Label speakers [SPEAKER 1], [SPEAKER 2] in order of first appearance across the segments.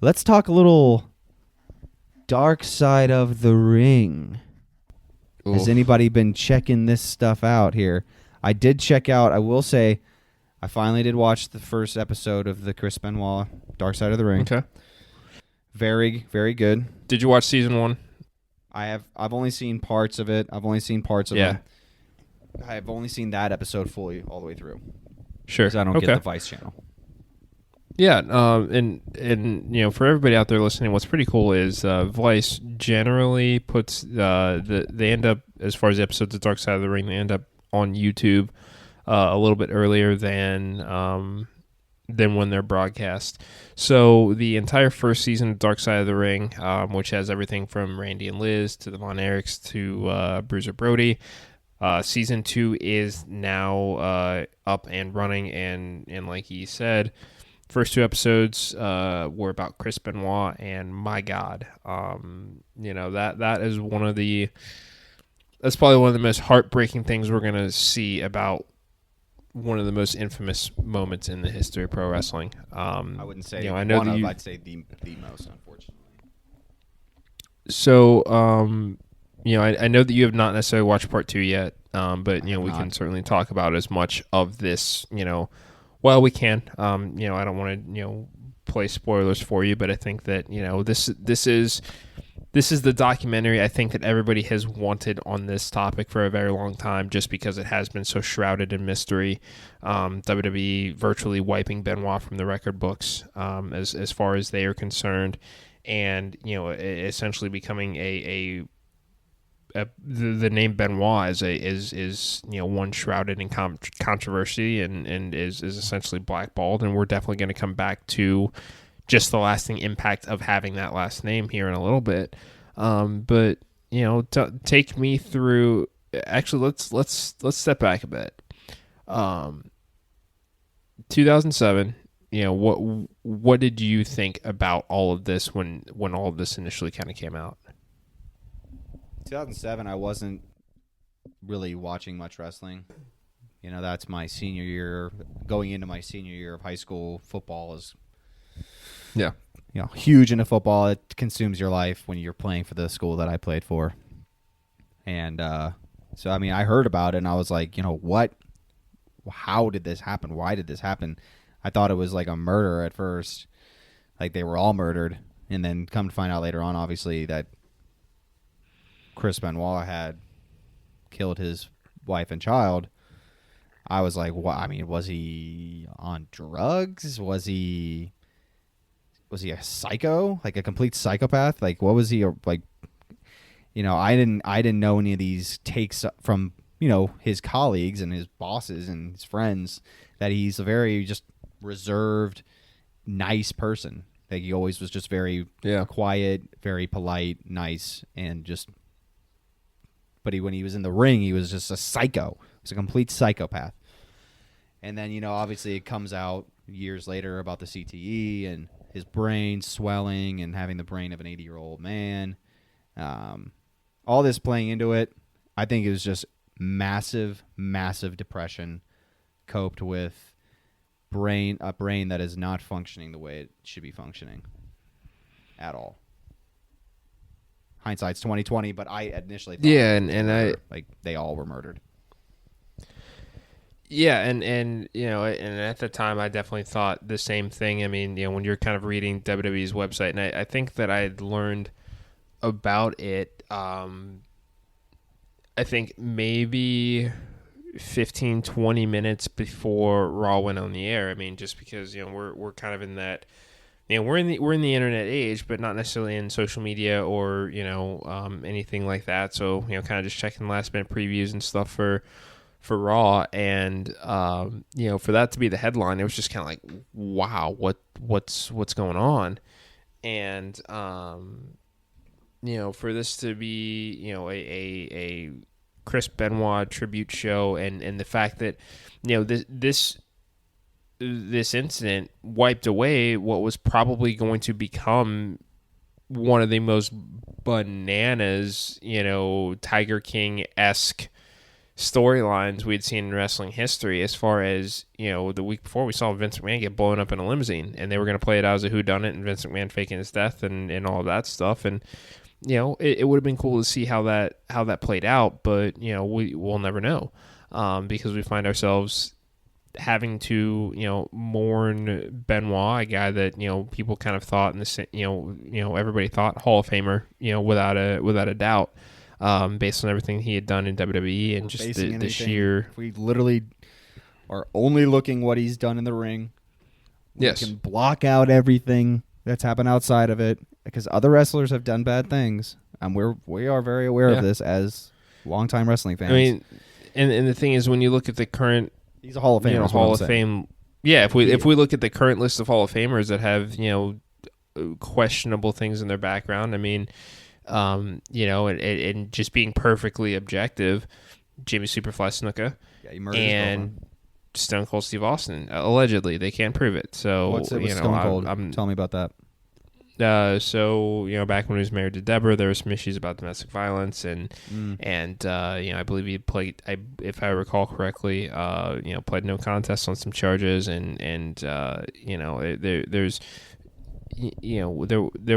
[SPEAKER 1] let's talk a little Dark Side of the Ring.
[SPEAKER 2] Oof.
[SPEAKER 1] Has anybody been checking this stuff out here? I did check out, I will say, I finally did watch the first episode of the Chris Benoit Dark Side of the Ring.
[SPEAKER 2] Okay.
[SPEAKER 1] Very, very good.
[SPEAKER 2] Did you watch season 1?
[SPEAKER 1] I've only seen parts of it. I've only seen parts of it. I've only seen that episode fully all the way through.
[SPEAKER 2] Sure.
[SPEAKER 1] Because I don't get the Vice channel.
[SPEAKER 2] Yeah, and for everybody out there listening, what's pretty cool is Vice generally puts they end up, as far as the episodes of Dark Side of the Ring, they end up on YouTube a little bit earlier than when they're broadcast. So the entire first season of Dark Side of the Ring, which has everything from Randy and Liz to the Von Erichs to Bruiser Brody. Season 2 is now up and running, and like he said, first 2 episodes were about Chris Benoit, and my God, that is that's probably one of the most heartbreaking things we're gonna see about one of the most infamous moments in the history of pro wrestling.
[SPEAKER 1] I wouldn't say I'd say the most, unfortunately.
[SPEAKER 2] So, I know that you have not necessarily watched part 2 yet, but we can certainly talk about as much of this, well, we can. I don't want to, play spoilers for you, but I think that this is the documentary I think that everybody has wanted on this topic for a very long time, just because it has been so shrouded in mystery. WWE virtually wiping Benoit from the record books as far as they are concerned, and essentially becoming the name Benoit is one shrouded in controversy and is essentially blackballed, and we're definitely going to come back to just the lasting impact of having that last name here in a little bit. But take me through. Actually, let's step back a bit. 2007. What did you think about all of this when all of this initially kind of came out?
[SPEAKER 1] 2007, I wasn't really watching much wrestling. That's my senior year. Going into my senior year of high school, football is huge into football. It consumes your life when you're playing for the school that I played for. And so, I heard about it, and I was like, what? How did this happen? Why did this happen? I thought it was like a murder at first. Like they were all murdered. And then come to find out later on, obviously, that Chris Benoit had killed his wife and child. I was like, what? Was he on drugs? Was he a psycho? Like a complete psychopath? Like, what was he like? I didn't know any of these takes from, his colleagues and his bosses and his friends, that he's a very just reserved, nice person. Like he always was just very quiet, very polite, nice, and just. But when he was in the ring, he was just a psycho. He was a complete psychopath. And then, obviously it comes out years later about the CTE and his brain swelling and having the brain of an 80-year-old man. All this playing into it, I think it was just massive, massive depression coped with a brain that is not functioning the way it should be functioning at all. Hindsight's 20/20, but I initially thought and they all were murdered.
[SPEAKER 2] Yeah, and at the time I definitely thought the same thing. When you're kind of reading WWE's website, and I think that I had learned about it, I think maybe 15, 20 minutes before Raw went on the air. Just because we're kind of in that. We're in the internet age, but not necessarily in social media or anything like that. So kind of just checking last minute previews and stuff for Raw, and for that to be the headline, it was just kind of like, wow, what's going on, and for this to be a Chris Benoit tribute show, and the fact that this incident wiped away what was probably going to become one of the most bananas, Tiger King-esque storylines we'd seen in wrestling history. As far as, the week before we saw Vince McMahon get blown up in a limousine, and they were going to play it out as a whodunit, and Vince McMahon faking his death and all of that stuff. And it would have been cool to see how that played out, but we'll never know, because we find ourselves having to mourn Benoit, a guy that people kind of thought everybody thought Hall of Famer, without a doubt, based on everything he had done in WWE and just the sheer.
[SPEAKER 1] If we literally are only looking what he's done in the ring, we can block out everything that's happened outside of it, because other wrestlers have done bad things, and we are very aware of this as longtime wrestling fans.
[SPEAKER 2] I mean, and the thing is, when you look at the current.
[SPEAKER 1] He's a Hall of Famer.
[SPEAKER 2] Hall of Fame. Yeah, if we look at the current list of Hall of Famers that have questionable things in their background, I mean, and just being perfectly objective, Jimmy Superfly Snuka,
[SPEAKER 1] he murdered
[SPEAKER 2] and Stone Cold Steve Austin, allegedly. They can't prove it. So
[SPEAKER 1] what's it with Stone Cold? Tell me about that.
[SPEAKER 2] So back when he was married to Deborah, there were some issues about domestic violence, and I believe he played, if I recall correctly, played no contest on some charges, and there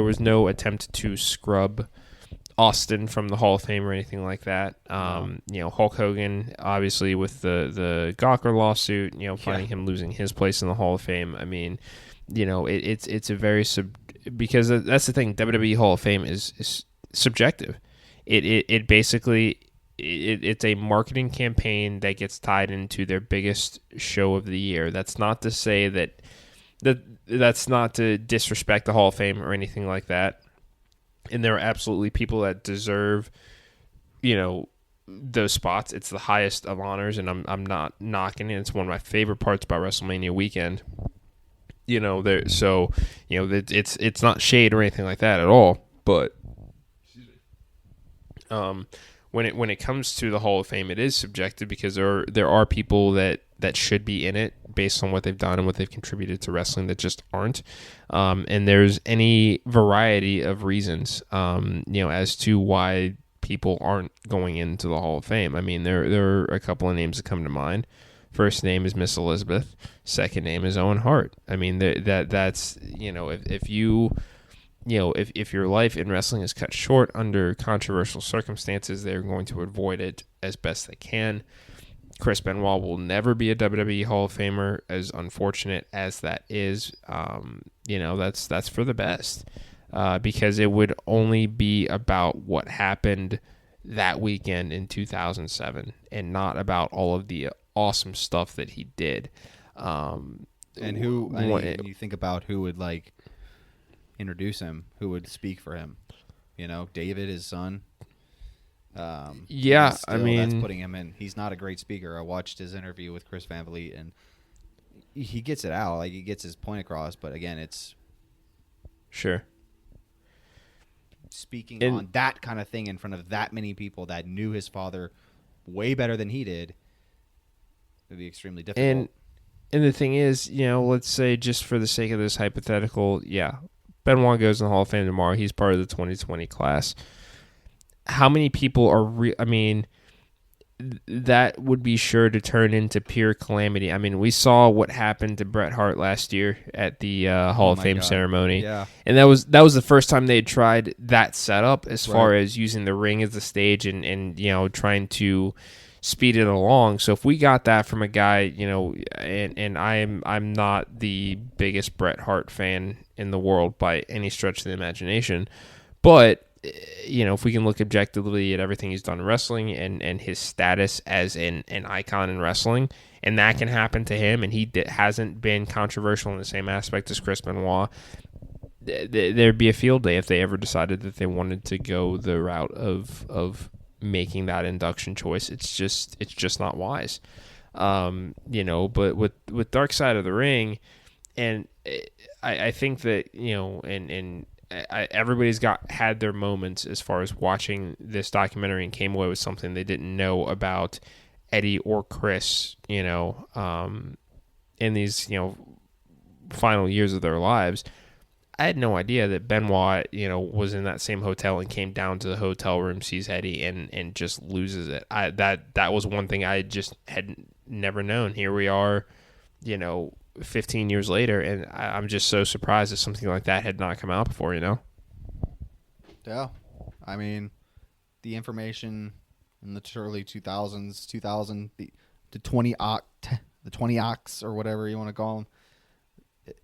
[SPEAKER 2] was no attempt to scrub Austin from the Hall of Fame or anything like that. Hulk Hogan, obviously with the Gawker lawsuit, finding him losing his place in the Hall of Fame. I mean, it's a very because that's the thing. WWE Hall of Fame is subjective. It basically it's a marketing campaign that gets tied into their biggest show of the year. That's not to say that's not to disrespect the Hall of Fame or anything like that. And there are absolutely people that deserve, those spots. It's the highest of honors, and I'm not knocking it. It's one of my favorite parts about WrestleMania weekend. It's not shade or anything like that at all. But when it comes to the Hall of Fame, it is subjective, because there are people that should be in it based on what they've done and what they've contributed to wrestling that just aren't. And there's any variety of reasons, as to why people aren't going into the Hall of Fame. I mean, there are a couple of names that come to mind. First name is Miss Elizabeth. Second name is Owen Hart. I mean, that's if your life in wrestling is cut short under controversial circumstances, they're going to avoid it as best they can. Chris Benoit will never be a WWE Hall of Famer, as unfortunate as that is. That's for the best, because it would only be about what happened that weekend in 2007 and not about all of the awesome stuff that he did.
[SPEAKER 1] And you think about who would introduce him, who would speak for him. David, his son.
[SPEAKER 2] That's
[SPEAKER 1] putting him in. He's not a great speaker. I watched his interview with Chris Van Vliet, and he gets it out. He gets his point across. But again, it's speaking on that kind of thing in front of that many people that knew his father way better than he did. It'd be extremely difficult.
[SPEAKER 2] And the thing is, let's say, just for the sake of this hypothetical, Benoit goes in the Hall of Fame tomorrow. He's part of the 2020 class. How many people are that would be sure to turn into pure calamity. I mean, we saw what happened to Bret Hart last year at the Hall of Fame ceremony.
[SPEAKER 1] Yeah.
[SPEAKER 2] And that was the first time they had tried that setup as far as using the ring as the stage and trying to speed it along. So if we got that from a guy, and I'm not the biggest Bret Hart fan in the world by any stretch of the imagination, but if we can look objectively at everything he's done in wrestling and his status as an icon in wrestling, and that can happen to him, and he hasn't been controversial in the same aspect as Chris Benoit, there'd be a field day if they ever decided that they wanted to go the route of making that induction choice. It's just not wise. But with Dark Side of the Ring, and I think that, everybody's had their moments as far as watching this documentary and came away with something they didn't know about Eddie or Chris, in these, final years of their lives. I had no idea that Benoit, was in that same hotel and came down to the hotel room, sees Hetty, and just loses it. That was one thing I just had never known. Here we are, 15 years later, and I'm just so surprised that something like that had not come out before.
[SPEAKER 1] Yeah, I mean, the information in the early 2000s, 2000, the 20 ox or whatever you want to call them.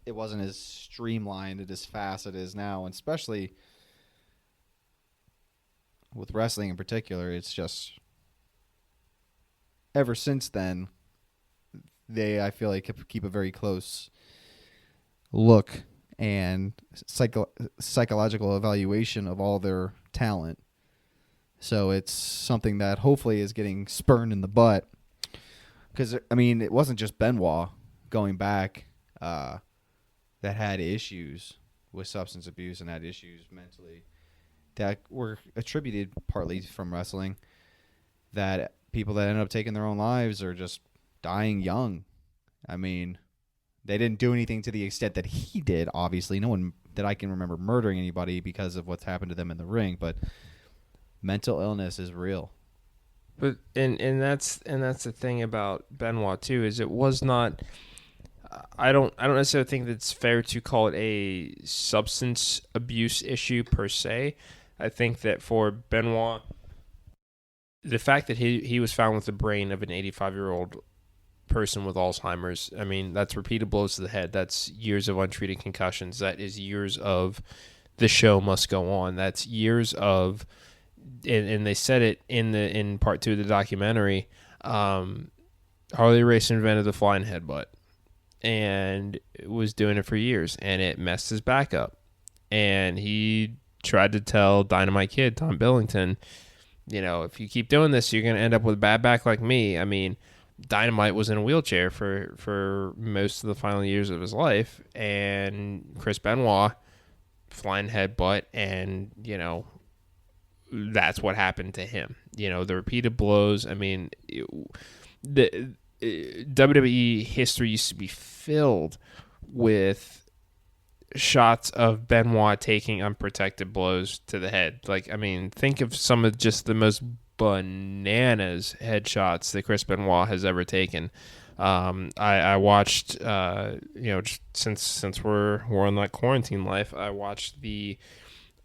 [SPEAKER 1] It wasn't as streamlined and as fast as it is now, and especially with wrestling in particular. It's just ever since then, I feel like keep a very close look and psychological evaluation of all their talent. So it's something that hopefully is getting spurned in the butt, because I mean, it wasn't just Benoit going back. That had issues with substance abuse and had issues mentally that were attributed partly from wrestling, that people that ended up taking their own lives are just dying young. I mean, they didn't do anything to the extent that he did, obviously. No one that I can remember murdering anybody because of what's happened to them in the ring, but mental illness is real.
[SPEAKER 2] But and that's the thing about Benoit too, is it was not, I don't necessarily think that it's fair to call it a substance abuse issue per se. I think that for Benoit, the fact that he was found with the brain of an 85-year-old person with Alzheimer's, I mean, that's repeated blows to the head. That's years of untreated concussions. That is years of the show must go on. That's years of, and they said it in part 2 of the documentary, Harley Race invented the flying headbutt and was doing it for years, and it messed his back up. And he tried to tell Dynamite Kid, Tom Billington, if you keep doing this, you're going to end up with a bad back like me. I mean, Dynamite was in a wheelchair for most of the final years of his life, and Chris Benoit, flying headbutt, and, that's what happened to him. The repeated blows. I mean, the WWE history used to be filled with shots of Benoit taking unprotected blows to the head. Like, I mean, think of some of just the most bananas headshots that Chris Benoit has ever taken. I watched, since we're on that quarantine life, I watched the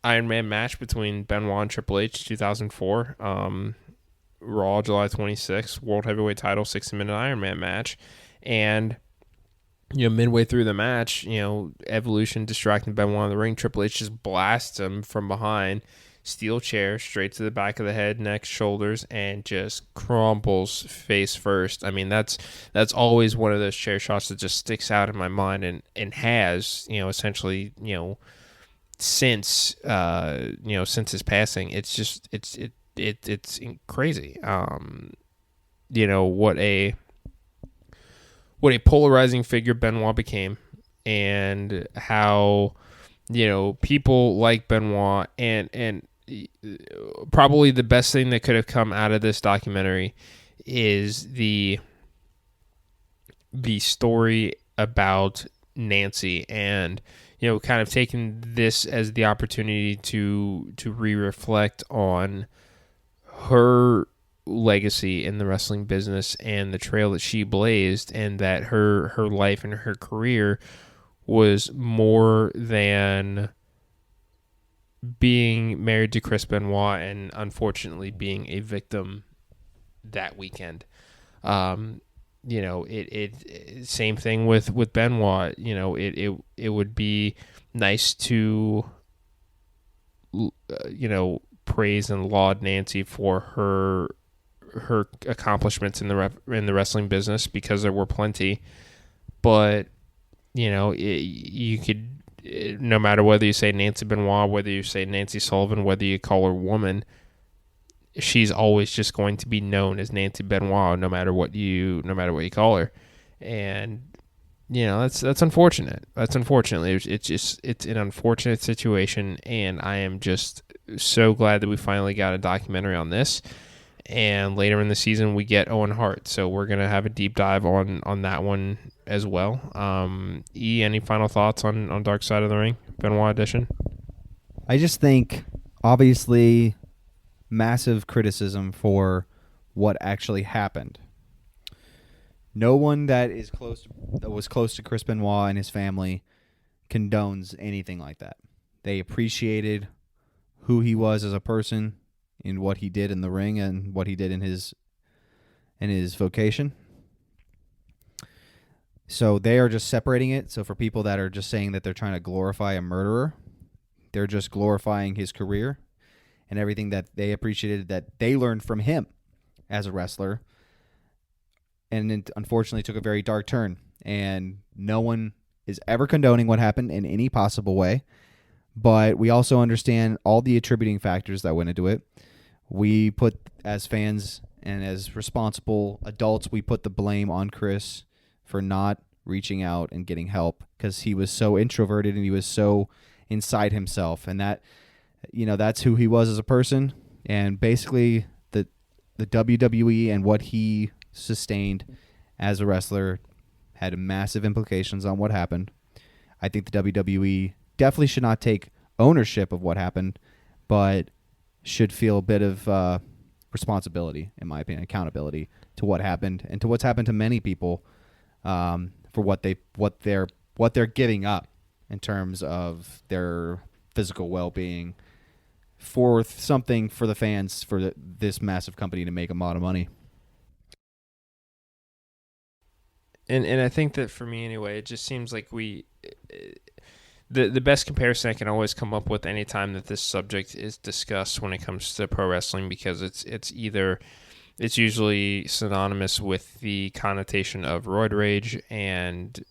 [SPEAKER 2] Iron Man match between Benoit and Triple H 2004. Raw, July 26th, World Heavyweight Title, 60-minute Iron Man match. And, midway through the match, Evolution distracting Benoit in the ring. Triple H just blasts him from behind, steel chair, straight to the back of the head, neck, shoulders, and just crumples face first. I mean, that's always one of those chair shots that just sticks out in my mind, and has, essentially, since his passing. It's just, it's crazy. What a polarizing figure Benoit became, and how, people like Benoit, and probably the best thing that could have come out of this documentary is the story about Nancy, and kind of taking this as the opportunity to re-reflect on her legacy in the wrestling business and the trail that she blazed, and that her life and her career was more than being married to Chris Benoit and unfortunately being a victim that weekend. Same thing with Benoit. It would be nice to praise and laud Nancy for her accomplishments in the wrestling business, because there were plenty. But you could, no matter whether you say Nancy Benoit, whether you say Nancy Sullivan, whether you call her woman, she's always just going to be known as Nancy Benoit, no matter what you call her. And that's unfortunate. That's unfortunate. It's an unfortunate situation, and I am just so glad that we finally got a documentary on this. And later in the season, we get Owen Hart. So we're going to have a deep dive on that one as well. Any final thoughts on Dark Side of the Ring, Benoit edition?
[SPEAKER 1] I just think, obviously, massive criticism for what actually happened. No one that was close to Chris Benoit and his family condones anything like that. They appreciated who he was as a person, in what he did in the ring and what he did in his vocation. So they are just separating it. So for people that are just saying that they're trying to glorify a murderer, they're just glorifying his career and everything that they appreciated that they learned from him as a wrestler. And it unfortunately took a very dark turn. And no one is ever condoning what happened in any possible way. But we also understand all the attributing factors that went into it. We put, as fans and as responsible adults, we put the blame on Chris for not reaching out and getting help because he was so introverted and he was so inside himself. And that, that's who he was as a person. And basically the WWE and what he sustained as a wrestler had massive implications on what happened. I think the WWE definitely should not take ownership of what happened, but should feel a bit of responsibility, in my opinion, accountability to what happened and to what's happened to many people for what they're giving up in terms of their physical well-being for something for the fans, for this massive company to make a lot of money.
[SPEAKER 2] And I think that for me anyway, it just seems like the best comparison I can always come up with anytime that this subject is discussed when it comes to pro wrestling, because it's usually synonymous with the connotation of roid rage and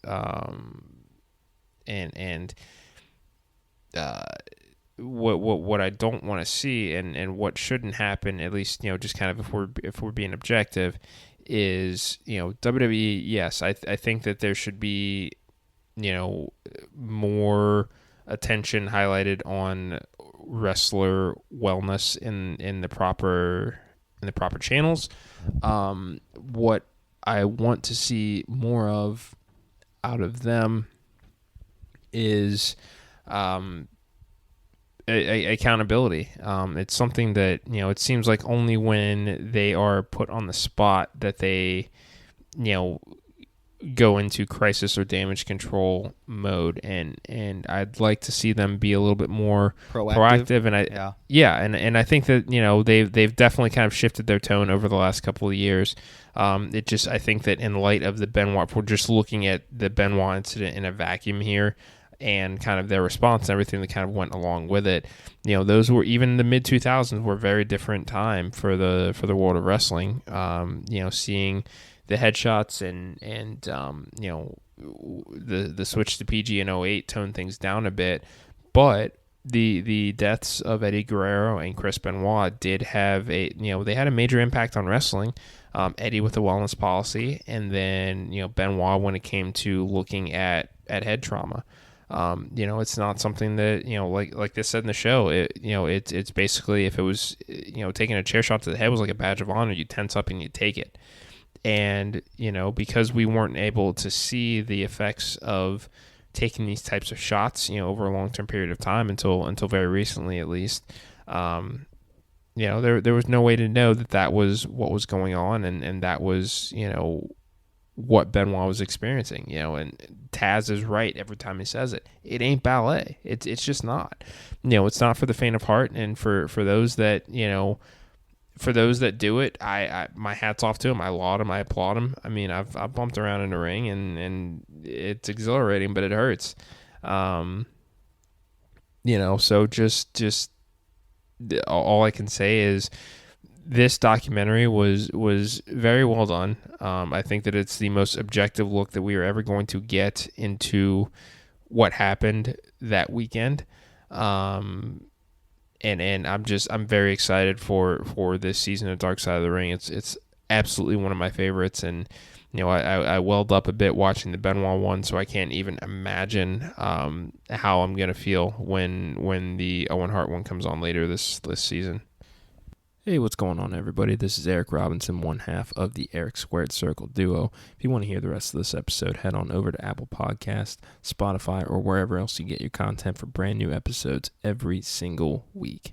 [SPEAKER 2] what I don't want to see and what shouldn't happen, at least just kind of if we're being objective, is WWE. Yes, I think that there should be more attention highlighted on wrestler wellness in the proper channels. What I want to see more of out of them is accountability. It's something that it seems like only when they are put on the spot that they go into crisis or damage control mode, and I'd like to see them be a little bit more proactive. And I think that they've definitely kind of shifted their tone over the last couple of years. I think that in light of the Benoit, we're just looking at the Benoit incident in a vacuum here, and kind of their response and everything that kind of went along with it. Those were, even the mid 2000s were a very different time for the world of wrestling. Seeing the headshots and the switch to PG in 08 toned things down a bit, but the deaths of Eddie Guerrero and Chris Benoit did have they had a major impact on wrestling. Eddie with the wellness policy, and then Benoit when it came to looking at head trauma. It's not something that like they said in the show. It's basically, if it was taking a chair shot to the head was like a badge of honor, you tense up and you take it. And because we weren't able to see the effects of taking these types of shots over a long-term period of time until very recently, at least, there was no way to know that was what was going on, and that was what Benoit was experiencing. And Taz is right every time he says it. It ain't ballet. It's just not. It's not for the faint of heart, and for those that for those that do it, I my hat's off to them. I laud them. I applaud them. I mean, I've bumped around in the ring, and it's exhilarating, but it hurts. So just all I can say is this documentary was very well done. I think that it's the most objective look that we are ever going to get into what happened that weekend. And I'm very excited for this season of Dark Side of the Ring. It's absolutely one of my favorites, and I welled up a bit watching the Benoit one, so I can't even imagine how I'm gonna feel when the Owen Hart one comes on later this season. Hey, what's going on, everybody? This is Eric Robinson, one half of the Eric Squared Circle duo. If you want to hear the rest of this episode, head on over to Apple Podcasts, Spotify, or wherever else you get your content for brand new episodes every single week.